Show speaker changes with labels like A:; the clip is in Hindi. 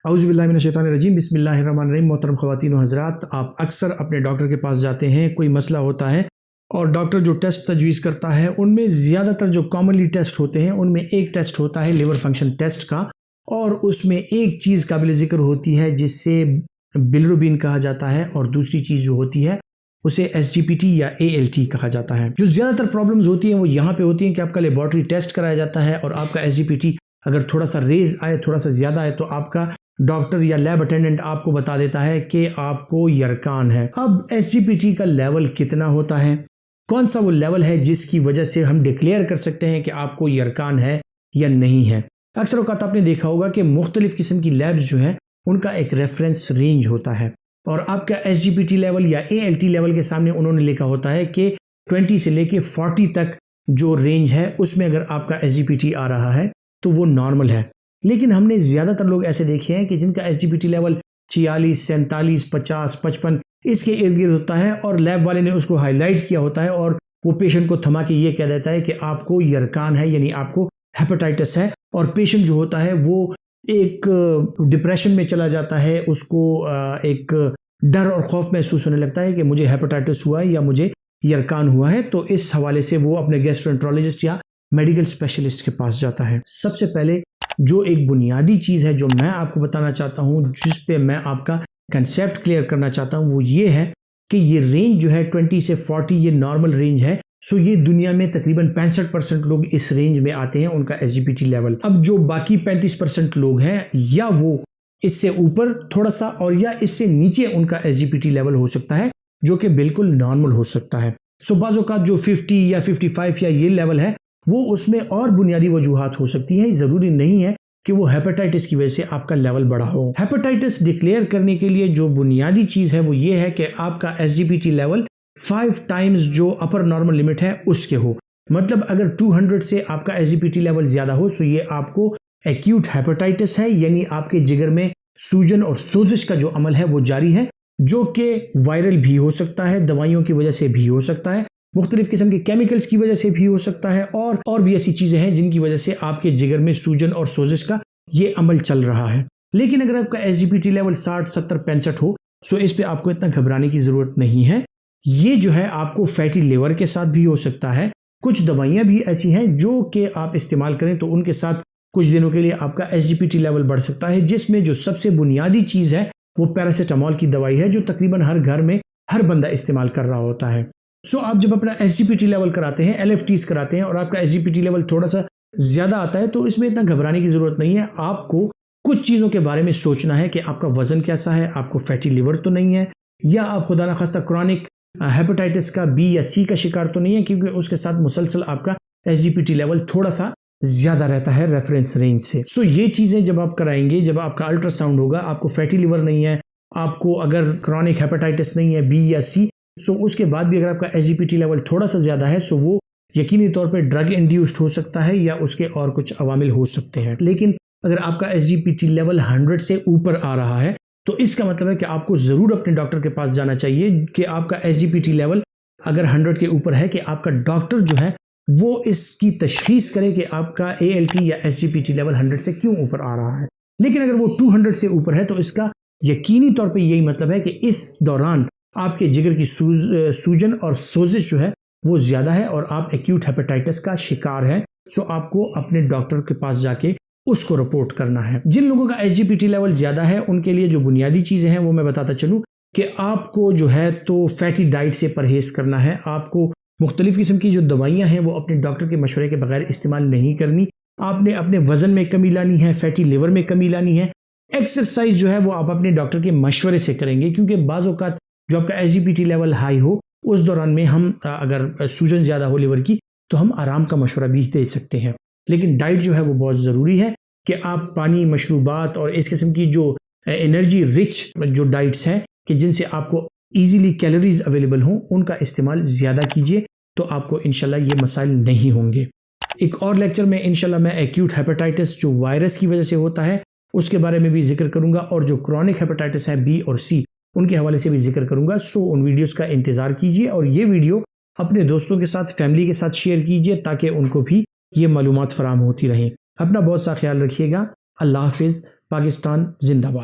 A: औज़ुबिल्लाहिमिनश्शैतानिर्रजीम बिस्मिल्लाहिर्रहमानिर्रहीम। मोहतरम ख़वातीन व हज़रात, आप अक्सर अपने डॉक्टर के पास जाते हैं, कोई मसला होता है और डॉक्टर जो टेस्ट तजवीज़ करता है उनमें ज़्यादातर जो कॉमनली टेस्ट होते हैं उनमें एक टेस्ट होता है लिवर फंक्शन टेस्ट का, और उसमें एक चीज़ काबिल ज़िक्र होती है जिससे बिलिरुबिन कहा जाता है, और दूसरी चीज़ जो होती है उसे SGPT या ALT कहा जाता है। जो ज़्यादातर प्रॉब्लम्स होती हैं वो यहाँ पे होती हैं कि आपका लेबॉर्ट्री टेस्ट कराया जाता है और आपका SGPT अगर थोड़ा सा रेज आए, थोड़ा सा ज़्यादा आए, तो आपका डॉक्टर या लैब अटेंडेंट आपको बता देता है कि आपको यरकान है। अब SGPT का लेवल कितना होता है, कौन सा वो लेवल है जिसकी वजह से हम डिक्लेयर कर सकते हैं कि आपको यरकान है या नहीं है। अक्सर औक़ात आपने देखा होगा कि मुख्तलिफ किस्म की लैब्स जो हैं उनका एक रेफरेंस रेंज होता है, और आपका SGPT लेवल या ALT लेवल के सामने उन्होंने लिखा होता है कि 20 से लेके 40 तक जो रेंज है उसमें अगर आपका SGPT आ रहा है तो वो नॉर्मल है। लेकिन हमने ज़्यादातर लोग ऐसे देखे हैं कि जिनका SGPT लेवल 46, 47, 50, 55 इसके इर्द गिर्द होता है, और लैब वाले ने उसको हाईलाइट किया होता है और वो पेशेंट को थमा के ये कह देता है कि आपको यरकान है, यानी आपको हेपेटाइटिस है। और पेशेंट जो होता है वो एक डिप्रेशन में चला जाता है, उसको एक डर और खौफ महसूस होने लगता है कि मुझे हेपेटाइटिस हुआ है या मुझे यरकान हुआ है। तो इस हवाले से वो अपने गैस्ट्रोएंटरोलॉजिस्ट या मेडिकल स्पेशलिस्ट के पास जाता है। सबसे पहले जो एक बुनियादी चीज़ है जो मैं आपको बताना चाहता हूँ, जिस पे मैं आपका कंसेप्ट क्लियर करना चाहता हूँ, वो ये है कि ये रेंज जो है 20 से 40 ये नॉर्मल रेंज है। सो ये दुनिया में तकरीबन 65% लोग इस रेंज में आते हैं उनका SGPT लेवल। अब जो बाकी 35% लोग हैं, या वो इससे ऊपर थोड़ा सा और या इससे नीचे उनका SGPT लेवल हो सकता है, जो कि बिल्कुल नॉर्मल हो सकता है। सो बाज़ औक़ात जो 50 या 55 या ये लेवल है वो उसमें और बुनियादी वजूहात हो सकती हैं। ज़रूरी नहीं है कि वो हेपेटाइटिस की वजह से आपका लेवल बढ़ा हो। हेपेटाइटिस डिक्लेयर करने के लिए जो बुनियादी चीज़ है वो ये है कि आपका SGPT लेवल 5 टाइम्स जो अपर नॉर्मल लिमिट है उसके हो। मतलब अगर 200 से आपका SGPT लेवल ज़्यादा हो तो ये आपको एक्यूट हेपेटाइटिस है, यानी आपके जिगर में सूजन और सोजिश का जो अमल है वो जारी है, जो कि वायरल भी हो सकता है, दवाइयों की वजह से भी हो सकता है, मुख्तलिफ किस्म के केमिकल्स की वजह से भी हो सकता है, और भी ऐसी चीज़ें हैं जिनकी वजह से आपके जिगर में सूजन और सोजिश का ये अमल चल रहा है। लेकिन अगर आपका SGPT लेवल 60, 70, 65 हो तो इस पे आपको इतना घबराने की ज़रूरत नहीं है। ये जो है आपको फैटी लिवर के साथ भी हो सकता है। कुछ दवाइयाँ भी ऐसी हैं जो कि आप इस्तेमाल करें तो उनके साथ कुछ दिनों के लिए आपका SGPT लेवल बढ़ सकता है, जिसमें जो सबसे बुनियादी चीज़ है वो पैरासीटामोल की दवाई है, जो तकरीबन हर घर में हर बंदा इस्तेमाल कर रहा होता है। सो आप जब अपना SGPT लेवल कराते हैं, LFTs कराते हैं, और आपका SGPT लेवल थोड़ा सा ज़्यादा आता है तो इसमें इतना घबराने की ज़रूरत नहीं है। आपको कुछ चीज़ों के बारे में सोचना है कि आपका वज़न कैसा है, आपको फैटी लिवर तो नहीं है, या आप खुदा न खास्ता क्रॉनिक हेपेटाइटिस का B या C का शिकार तो नहीं है, क्योंकि उसके साथ मुसलसल आपका SGPT लेवल थोड़ा सा ज़्यादा रहता है रेफरेंस रेंज से। सो ये चीज़ें जब आप कराएंगे, जब आपका अल्ट्रासाउंड होगा, आपको फैटी लिवर नहीं है, आपको अगर क्रॉनिक हेपेटाइटिस नहीं है B या C, सो उसके बाद भी अगर आपका SGPT लेवल थोड़ा सा ज़्यादा है सो वो यकीनी तौर पे ड्रग इंड्यूस्ड हो सकता है या उसके और कुछ अवामिल हो सकते हैं। लेकिन अगर आपका SGPT लेवल 100 से ऊपर आ रहा है तो इसका मतलब है कि आपको ज़रूर अपने डॉक्टर के पास जाना चाहिए कि आपका SGPT लेवल अगर 100 के ऊपर है, कि आपका डॉक्टर जो है वो इसकी तशखीस करे कि आपका ALT या SGPT लेवल 100 से क्यों ऊपर आ रहा है। लेकिन अगर वो 200 से ऊपर है तो इसका यकीनी तौर पर यही मतलब है कि इस दौरान आपके जिगर की सूजन और सोजिश जो है वो ज़्यादा है और आप एक्यूट हेपेटाइटिस का शिकार हैं। सो आपको अपने डॉक्टर के पास जाके उसको रिपोर्ट करना है। जिन लोगों का SGPT लेवल ज़्यादा है उनके लिए जो बुनियादी चीज़ें हैं वो मैं बताता चलूँ कि आपको जो है तो फैटी डाइट से परहेज़ करना है। आपको मुख्तलिफ़ किस्म की जो दवाइयाँ हैं वो अपने डॉक्टर के मशवरे के बगैर इस्तेमाल नहीं करनी। आपने अपने वज़न में कमी लानी है, फैटी लिवर में कमी लानी है। एक्सरसाइज जो है वो आप अपने डॉक्टर के मशवरे से करेंगे, क्योंकि बाज़ औक़ात जो आपका SGPT लेवल हाई हो उस दौरान में हम अगर सूजन ज़्यादा हो लिवर की तो हम आराम का मशवरा भी दे सकते हैं। लेकिन डाइट जो है वो बहुत ज़रूरी है कि आप पानी, मशरूबात और इस किस्म की जो एनर्जी रिच जो डाइट्स हैं कि जिनसे आपको ईजीली कैलोरीज अवेलेबल हों, उनका इस्तेमाल ज़्यादा कीजिए, तो आपको इंशाल्लाह ये मसाइल नहीं होंगे। एक और लेक्चर में इंशाल्लाह मैं एक्यूट हेपेटाइटिस जो वायरस की वजह से होता है उसके बारे में भी जिक्र करूँगा, और जो क्रॉनिक हेपेटाइटिस है B और C उनके हवाले से भी जिक्र करूंगा। सो उन वीडियोस का इंतज़ार कीजिए और ये वीडियो अपने दोस्तों के साथ, फैमिली के साथ शेयर कीजिए ताकि उनको भी ये मालूमात फराहम होती रहें। अपना बहुत सा ख्याल रखिएगा। अल्लाह हाफिज़। पाकिस्तान जिंदाबाद।